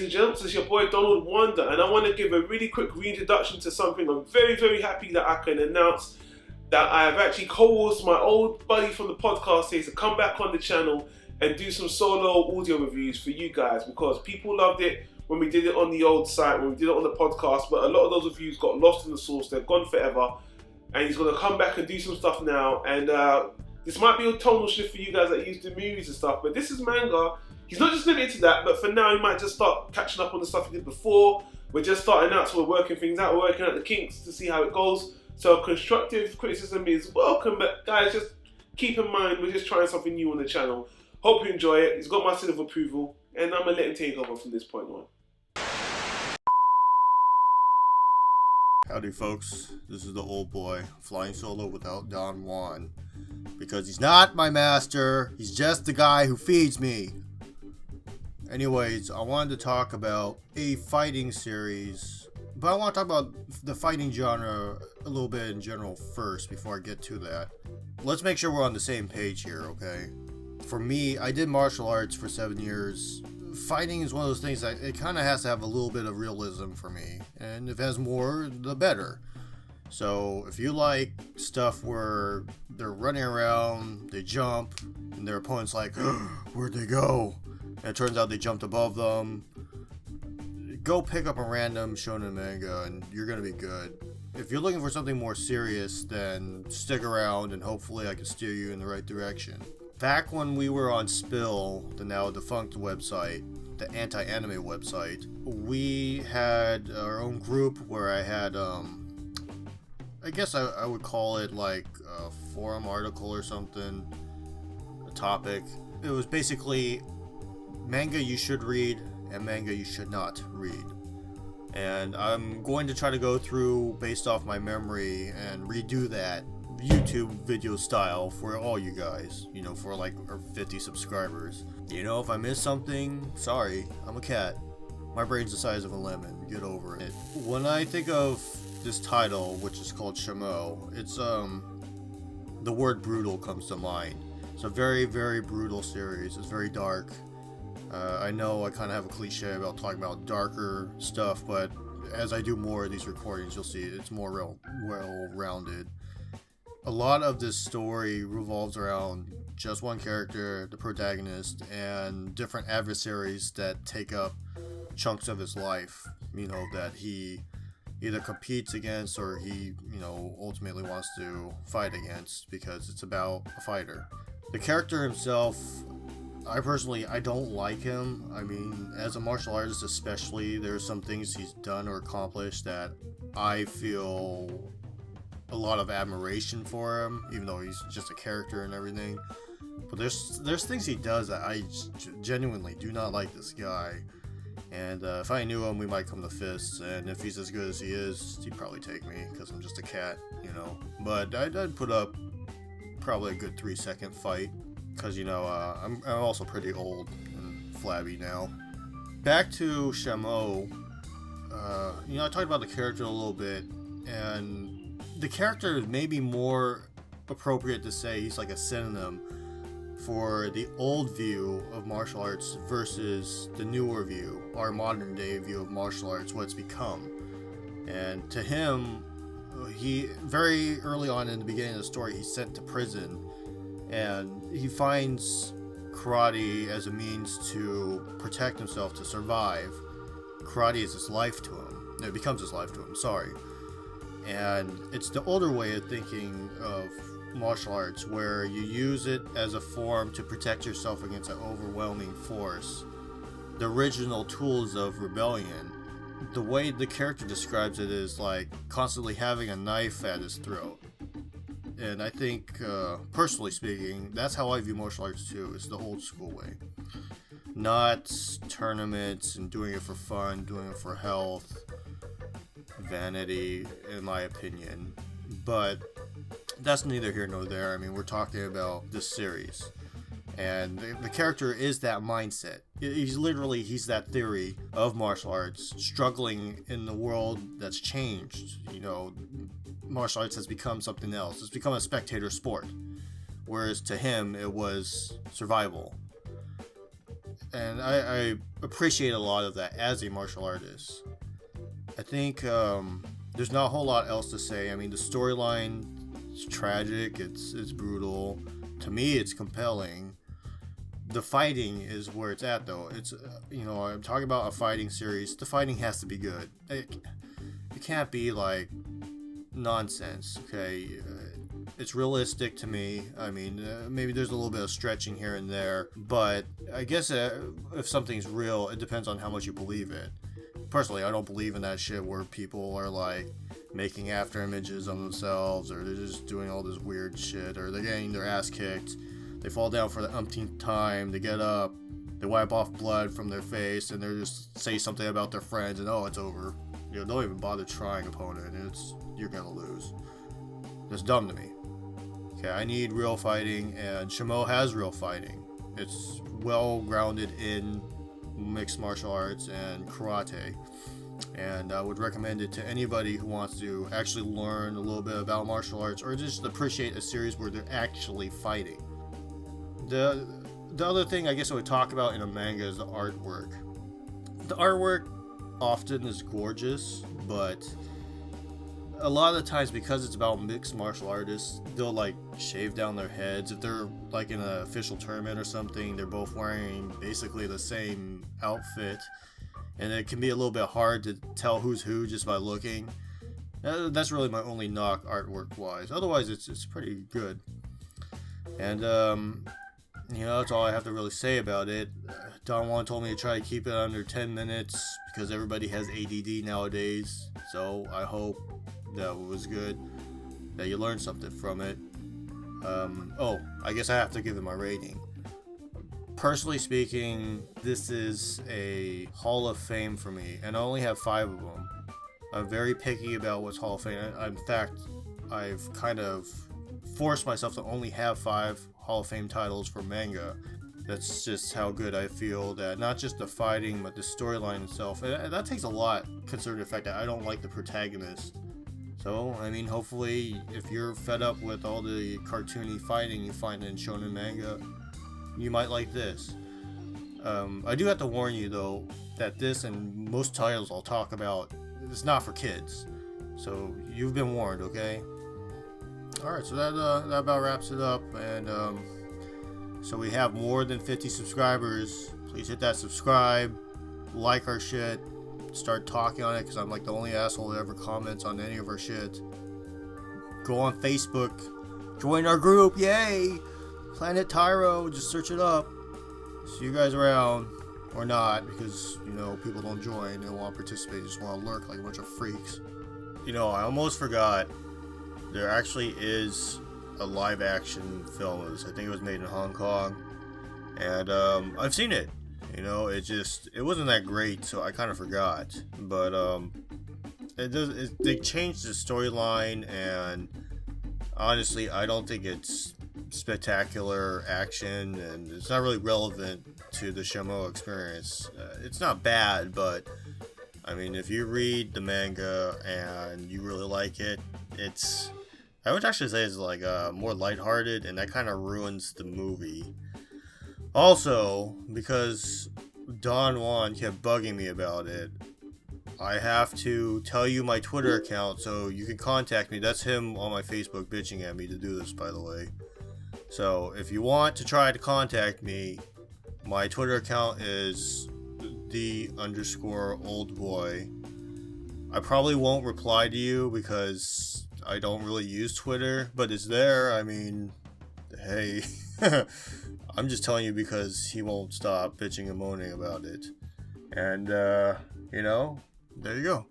and gents, it's your boy Donald Wonder, and I want to give a really quick reintroduction to something. I'm very, very happy that I can announce that I have actually co-authored my old buddy from the podcast here to come back on the channel and do some solo audio reviews for you guys, because people loved it when we did it on the old site, when we did it on the podcast, but a lot of those reviews got lost in the sauce. They're gone forever, and he's going to come back and do some stuff now. And this might be a tonal shift for you guys that used to movies and stuff, but this is manga. He's not just limited to that, but for now he might just start catching up on the stuff he did before. We're just starting out, so we're working things out, we're working out the kinks to see how it goes. So constructive criticism is welcome, but guys, just keep in mind we're just trying something new on the channel. Hope you enjoy it. He's got my seal of approval, and I'm going to let him take over from this point on. Howdy folks, this is the old boy flying solo without Don Juan, because he's not my master, he's just the guy who feeds me. Anyways, I wanted to talk about a fighting series, but I want to talk about the fighting genre a little bit in general first before I get to that. Let's make sure we're on the same page here, okay? For me, I did martial arts for 7 years. Fighting is one of those things that it kind of has to have a little bit of realism for me, and if it has more, the better. So if you like stuff where they're running around, they jump, and their opponent's like, where'd they go? And it turns out they jumped above them. Go pick up a random shonen manga and you're going to be good. If you're looking for something more serious, then stick around and hopefully I can steer you in the right direction. Back when we were on Spill, the now defunct website, the anti-anime website, we had our own group where I had, I guess I would call it like a forum article or something, a topic. It was basically manga you should read and manga you should not read. And I'm going to try to go through, based off my memory, and redo that YouTube video style for all you guys, you know, for like our 50 subscribers. You know, if I miss something, sorry, I'm a cat. My brain's the size of a lemon, get over it. When I think of this title, which is called Shamo, it's the word brutal comes to mind. It's a very, very brutal series. It's very dark. I know I kind of have a cliche about talking about darker stuff, but as I do more of these recordings, you'll see it's more well-rounded. A lot of this story revolves around just one character, the protagonist, and different adversaries that take up chunks of his life, you know, that he either competes against or he, you know, ultimately wants to fight against, because it's about a fighter. The character himself, I don't like him. I mean, as a martial artist especially, there's some things he's done or accomplished that I feel a lot of admiration for him, even though he's just a character and everything. But there's things he does that I genuinely do not like this guy. And if I knew him, we might come to fists. And if he's as good as he is, he'd probably take me, because I'm just a cat, you know. But I'd put up probably a good 3-second fight, because, you know, I'm also pretty old and flabby now. Back to Shamo, you know, I talked about the character a little bit, and the character is maybe more appropriate to say he's like a synonym for the old view of martial arts versus the newer view, our modern day view of martial arts, what it's become. And to him, he very early on in the beginning of the story, he's sent to prison, and he finds karate as a means to protect himself, to survive. Karate is his life to him. It becomes his life to him, sorry. And it's the older way of thinking of martial arts, where you use it as a form to protect yourself against an overwhelming force. The original tools of rebellion. The way the character describes it is like constantly having a knife at his throat. And I think, personally speaking, that's how I view martial arts too. It's the old school way. Not tournaments and doing it for fun, doing it for health, vanity, in my opinion. But that's neither here nor there. I mean, we're talking about this series. And the character is that mindset. He's that theory of martial arts, struggling in the world that's changed. You know, martial arts has become something else. It's become a spectator sport. Whereas to him, it was survival. and I appreciate a lot of that as a martial artist. I think there's not a whole lot else to say. I mean, the storyline is tragic, it's brutal. To me, it's compelling. The fighting is where it's at, though. It's I'm talking about a fighting series. The fighting has to be good. It can't be like nonsense. Okay, it's realistic to me. I mean, maybe there's a little bit of stretching here and there, but I guess if something's real, it depends on how much you believe it. Personally, I don't believe in that shit where people are like making after images of themselves, or they're just doing all this weird shit, or they're getting their ass kicked. They fall down for the umpteenth time, they get up, they wipe off blood from their face, and they just say something about their friends, and it's over. Don't even bother trying, opponent, and you're gonna lose. That's dumb to me. Okay, I need real fighting, and Shamo has real fighting. It's well grounded in mixed martial arts and karate, and I would recommend it to anybody who wants to actually learn a little bit about martial arts, or just appreciate a series where they're actually fighting. The other thing I guess I would talk about in a manga is the artwork. The artwork often is gorgeous, but a lot of the times, because it's about mixed martial artists, they'll like shave down their heads. If they're like in an official tournament or something, they're both wearing basically the same outfit, and it can be a little bit hard to tell who's who just by looking. That's really my only knock artwork wise. Otherwise, it's pretty good. And that's all I have to really say about it. Don Juan told me to try to keep it under 10 minutes because everybody has ADD nowadays. So I hope that was good, that you learned something from it. I guess I have to give it my rating. Personally speaking, this is a Hall of Fame for me, and I only have 5 of them. I'm very picky about what's Hall of Fame. In fact, I've kind of forced myself to only have 5 Hall of Fame titles for manga. That's just how good I feel that not just the fighting, but the storyline itself. And that takes a lot, considering the fact that I don't like the protagonist. So, I mean, hopefully, if you're fed up with all the cartoony fighting you find in shonen manga, you might like this. I do have to warn you, though, that this and most titles I'll talk about, it's not for kids. So, you've been warned, okay? Alright, so that about wraps it up, and so we have more than 50 subscribers. Please hit that subscribe, like our shit, start talking on it, because I'm like the only asshole that ever comments on any of our shit. Go on Facebook, join our group, yay! Planet Tyro, just search it up. See you guys around, or not, because, people don't join, they don't want to participate, they just want to lurk like a bunch of freaks. I almost forgot. There actually is a live action film. I think it was made in Hong Kong, and I've seen it. It wasn't that great, so I kind of forgot. But they changed the storyline, and honestly, I don't think it's spectacular action, and it's not really relevant to the Shamo experience. It's not bad, but I mean, if you read the manga and you really like it, I would actually say it's like more lighthearted, and that kind of ruins the movie. Also, because Don Juan kept bugging me about it, I have to tell you my Twitter account so you can contact me. That's him on my Facebook bitching at me to do this, by the way. So if you want to try to contact me, my Twitter account is _oldboy. I probably won't reply to you because I don't really use Twitter, but it's there. I mean, hey, I'm just telling you because he won't stop bitching and moaning about it. And, there you go.